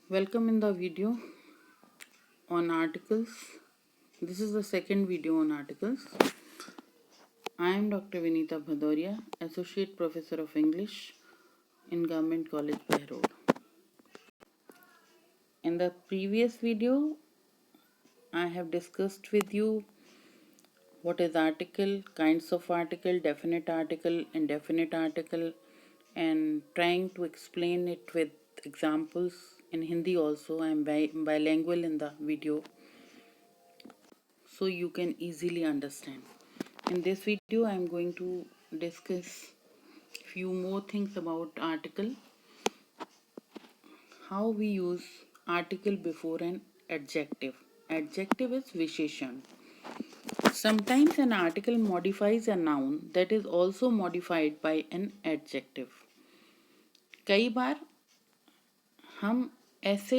Welcome in the video on articles. This is the second video on articles. I am Dr. Vinita Bhadoria, Associate Professor of English in Government College, Behror. In the previous video, I have discussed with you what is article, kinds of article, definite article, indefinite article, and trying to explain it with examples in Hindi also. I am bilingual in the video, so you can easily understand. In this video I am going to discuss few more things about article, how we use article before an adjective. Adjective is visheshan. Sometimes an article modifies a noun that is also modified by an adjective. कई बार हम ऐसे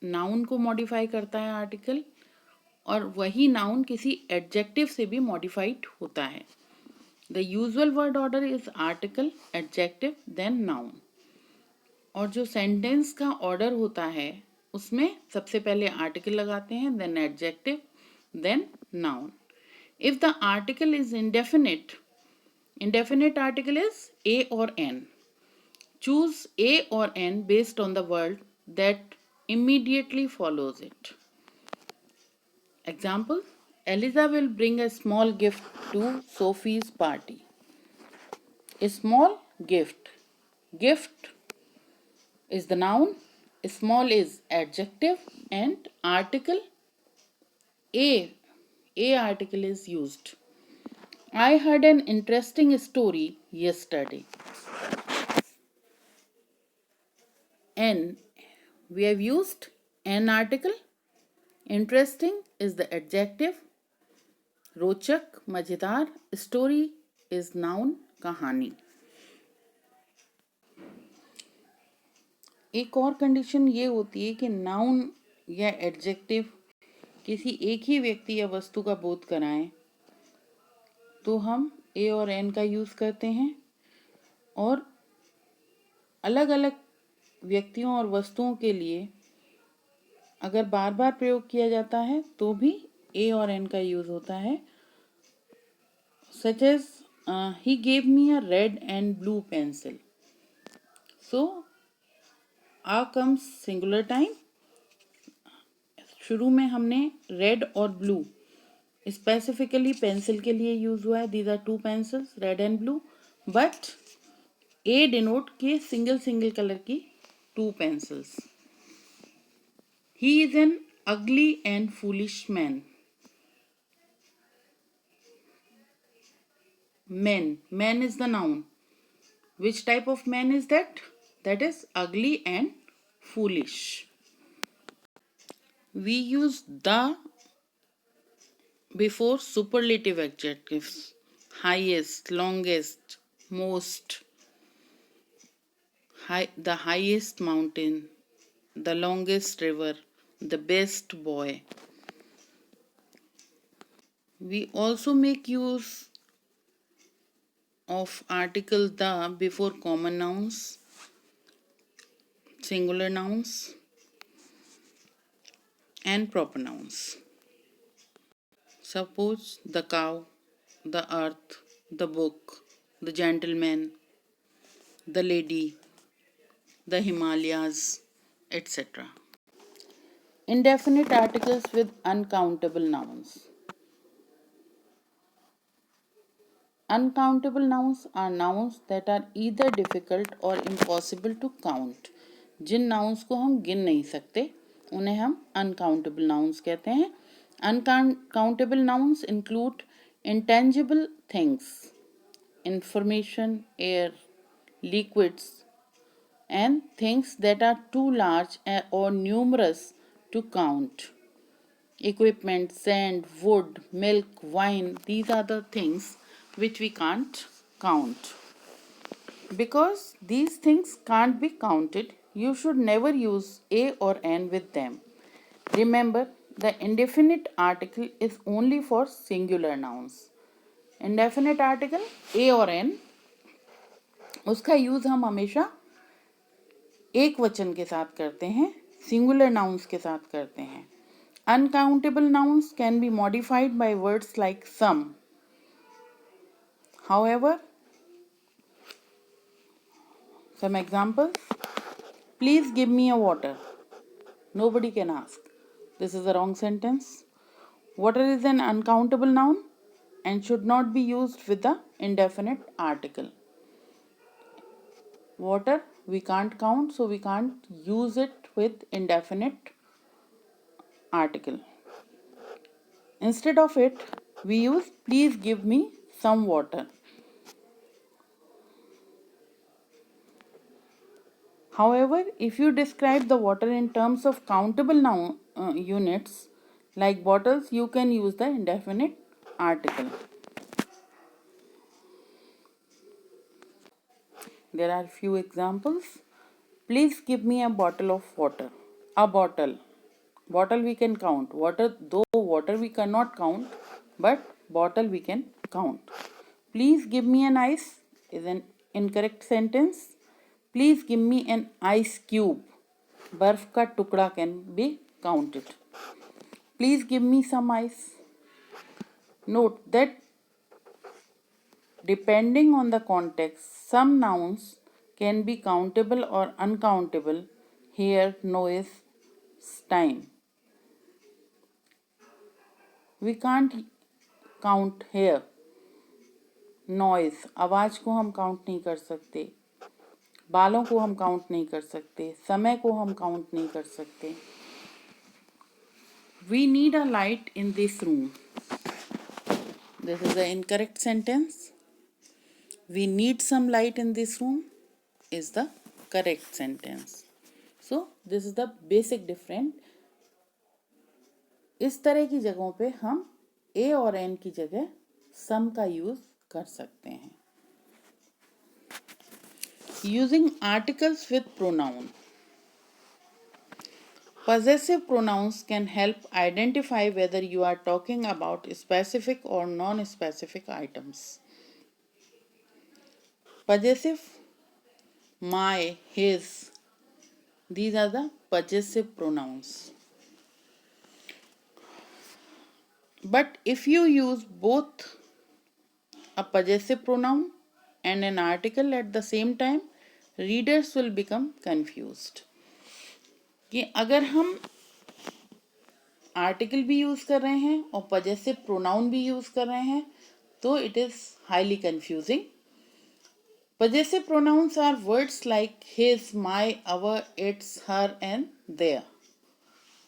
noun को modify करता है article, और वही noun किसी adjective से भी मॉडिफाइड होता है. The usual word order is article, adjective, then noun. और जो सेंटेंस का ऑर्डर होता है उसमें सबसे पहले आर्टिकल लगाते हैं, then adjective, then noun. If the article is indefinite, indefinite article is a or n. Choose a or n based on the word that immediately follows it. Example: Eliza will bring a small gift to Sophie's party. A small gift. Gift is the noun, small is adjective, and article a article is used. I heard an interesting story yesterday. N, we have used an article. Interesting is the adjective. रोचक, मजेदार, story is noun, कहानी. एक और condition ये होती है कि noun या एडजेक्टिव किसी एक ही व्यक्ति या वस्तु का बोध कराएं तो हम ए और एन का यूज करते हैं, और अलग अलग व्यक्तियों और वस्तुओं के लिए अगर बार बार प्रयोग किया जाता है तो भी ए और एन का यूज होता है. Such as he gave me a red and blue pencil. So a comes singular time. शुरू में हमने रेड और ब्लू स्पेसिफिकली पेंसिल के लिए यूज हुआ है. These are two pencils, red and blue, but a denote के सिंगल कलर की two pencils. He is an ugly and foolish man. Man is the noun. Which type of man is that? That is ugly and foolish. We use the before superlative adjectives. Highest, longest, most. The highest mountain, the longest river, the best boy. We also make use of article the before common nouns, singular nouns, and proper nouns. Suppose the cow, the earth, the book, the gentleman, the lady, the Himalayas, etc. Indefinite articles with uncountable nouns. Uncountable nouns are nouns that are either difficult or impossible to count. जिन nouns को हम गिन नहीं सकते उन्हें हम uncountable nouns कहते हैं. Uncountable nouns include intangible things, information, air, liquids, and things that are too large or numerous to count. Equipment, sand, wood, milk, wine, these are the things which we can't count. Because these things can't be counted, you should never use a or n with them. Remember, the indefinite article is only for singular nouns. Indefinite article a और n, उसका use हम हमेशा एक वचन के साथ करते हैं, सिंगुलर नाउन्स के साथ करते हैं। Uncountable nouns can be modified by words like some. However, some examples. Please give me a water. Nobody can ask. This is a wrong sentence. Water is an uncountable noun and should not be used with the indefinite article. Water we can't count, so we can't use it with indefinite article. Instead of it, we use please give me some water. However, if you describe the water in terms of countable noun units like bottles, you can use the indefinite article. There are few examples. Please give me a bottle of water. A bottle. Bottle we can count. Water we cannot count, but bottle we can count. Please give me an ice is an incorrect sentence. Please give me an ice cube. बर्फ का टुकड़ा can be counted. Please give me some ice. Note that depending on the context, some nouns can be countable or uncountable. Here, no is time. We can't count here. Noise, आवाज को हम count नहीं कर सकते, बालों को हम count नहीं कर सकते, समय को हम काउंट नहीं कर सकते. We need a light in this room. This is the incorrect sentence. We need some light in this room is the correct sentence. So this is the basic difference. इस तरह की जगहों पे हम a और n की जगह some का यूज कर सकते हैं. Using articles with pronoun. Possessive pronouns can help identify whether you are talking about specific or non-specific items. Possessive, my, his, these are the possessive pronouns. But if you use both a possessive pronoun and an article at the same time, readers will become confused. कि अगर हम article भी use कर रहे हैं और possessive pronoun भी use कर रहे हैं तो it is highly confusing. Possessive pronouns are words like his, my, our, its, her and their.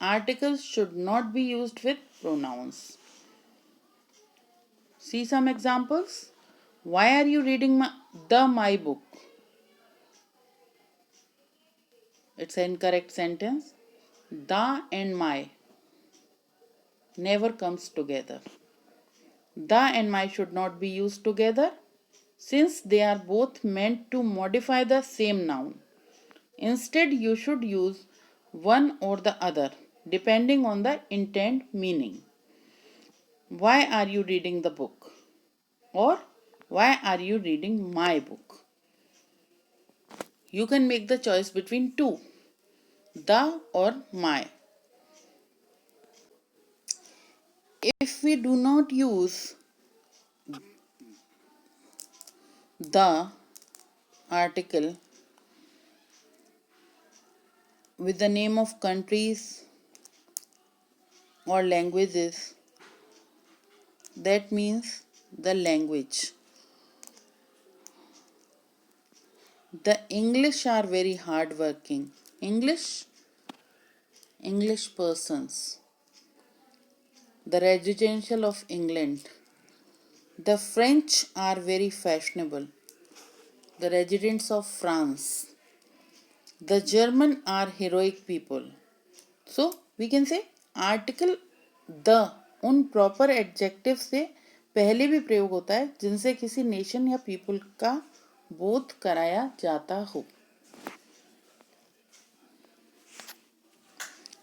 Articles should not be used with pronouns. See some examples. Why are you reading my book? It's an incorrect sentence. The and my never comes together. The and my should not be used together since they are both meant to modify the same noun. Instead, you should use one or the other depending on the intent meaning. Why are you reading the book? Or why are you reading my book? You can make the choice between two, the or my. If we do not use the article with the name of countries or languages, that means the language. The English are very hardworking. English persons. The residential of England. The French are very fashionable. The residents of France. The German are heroic people. So we can say article the उन proper adjective से पहले भी प्रयोग होता है जिनसे किसी nation या पीपल का बोध कराया जाता हो.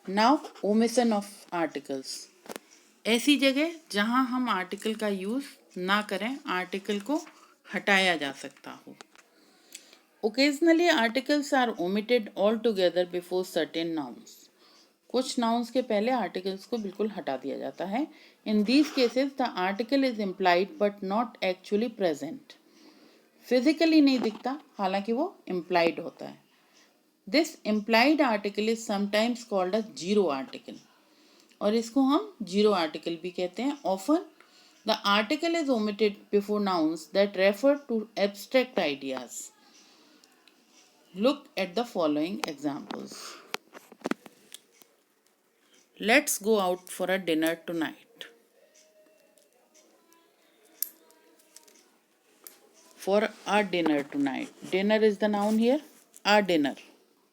Now omission of articles. ऐसी जगह जहां हम आर्टिकल का यूज ना करें, आर्टिकल को हटाया जा सकता हो. Occasionally articles are omitted altogether before certain nouns. कुछ nouns के पहले articles को बिल्कुल हटा दिया जाता है. In these cases the article is implied but not actually present. Physically नहीं दिखता, हालांकि वो implied होता है. This implied article is sometimes called a zero article. और इसको हम zero article भी कहते हैं. Often the article is omitted before nouns that refer to abstract ideas. Look at the following examples. Let's go out for a dinner tonight. For a dinner tonight. Dinner is the noun here. A dinner.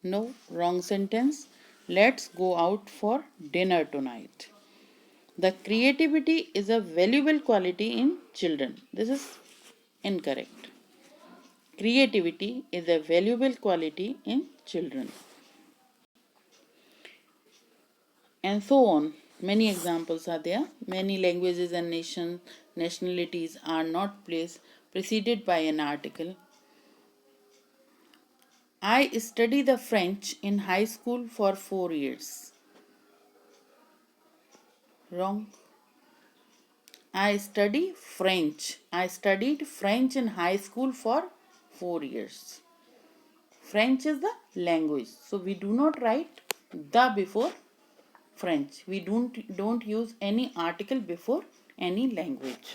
No, wrong sentence. Let's go out for dinner tonight. The creativity is a valuable quality in children. This is incorrect. Creativity is a valuable quality in children. And so on. Many examples are there. Many languages and nationalities are not preceded by an article. I studied the French in high school for 4 years. Wrong. I studied French. I studied French in high school for 4 years. French is the language. So we do not write the before French. We don't use any article before any language.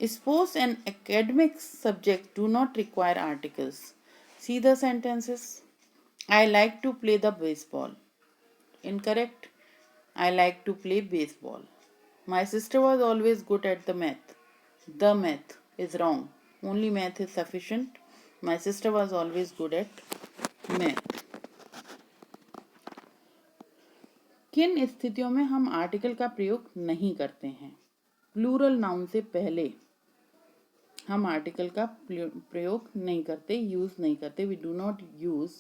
Sports and academic subjects do not require articles. See the sentences. I like to play the baseball. Incorrect. I like to play baseball. My sister was always good at the math. The math is wrong. Only math is sufficient. My sister was always good at math. किन स्थितियों में हम article का प्रयोग नहीं करते हैं? Plural noun से पहले हम आर्टिकल का प्रयोग नहीं करते, यूज नहीं करते. We do not use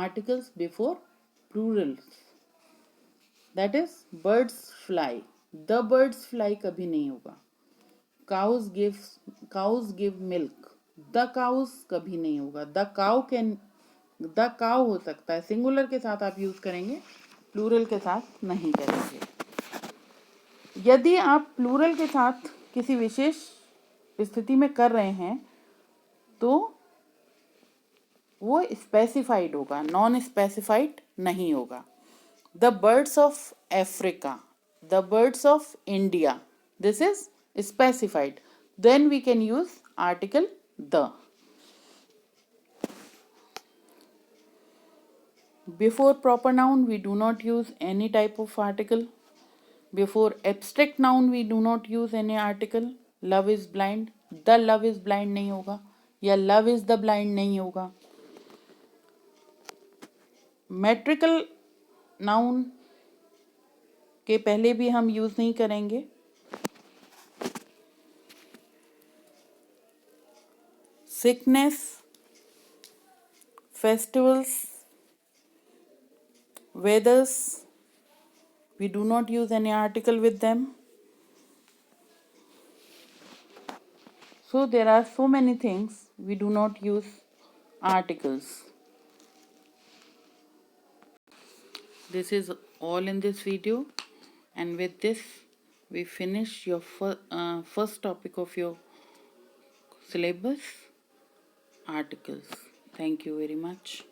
articles before plurals. That is birds fly. The birds fly कभी नहीं होगा. Cows give milk. The cows कभी नहीं होगा. द काउ हो सकता है, सिंगुलर के साथ आप यूज करेंगे, प्लूरल के साथ नहीं करेंगे. यदि आप प्लूरल के साथ किसी विशेष स्थिति में कर रहे हैं तो वो स्पेसिफाइड होगा, नॉन स्पेसिफाइड नहीं होगा. The birds of Africa, the birds of India, this is specified. Then we can use article the. Before proper noun we do not use any type of article. Before abstract noun we do not use any article. Love is blind, the love is blind नहीं होगा, या love is the blind नहीं होगा. Metrical noun के पहले भी हम use नहीं करेंगे. Sickness, festivals, weathers, we do not use any article with them. So there are so many things we do not use articles. This is all in this video, and with this we finish your first topic of your syllabus, articles. Thank you very much.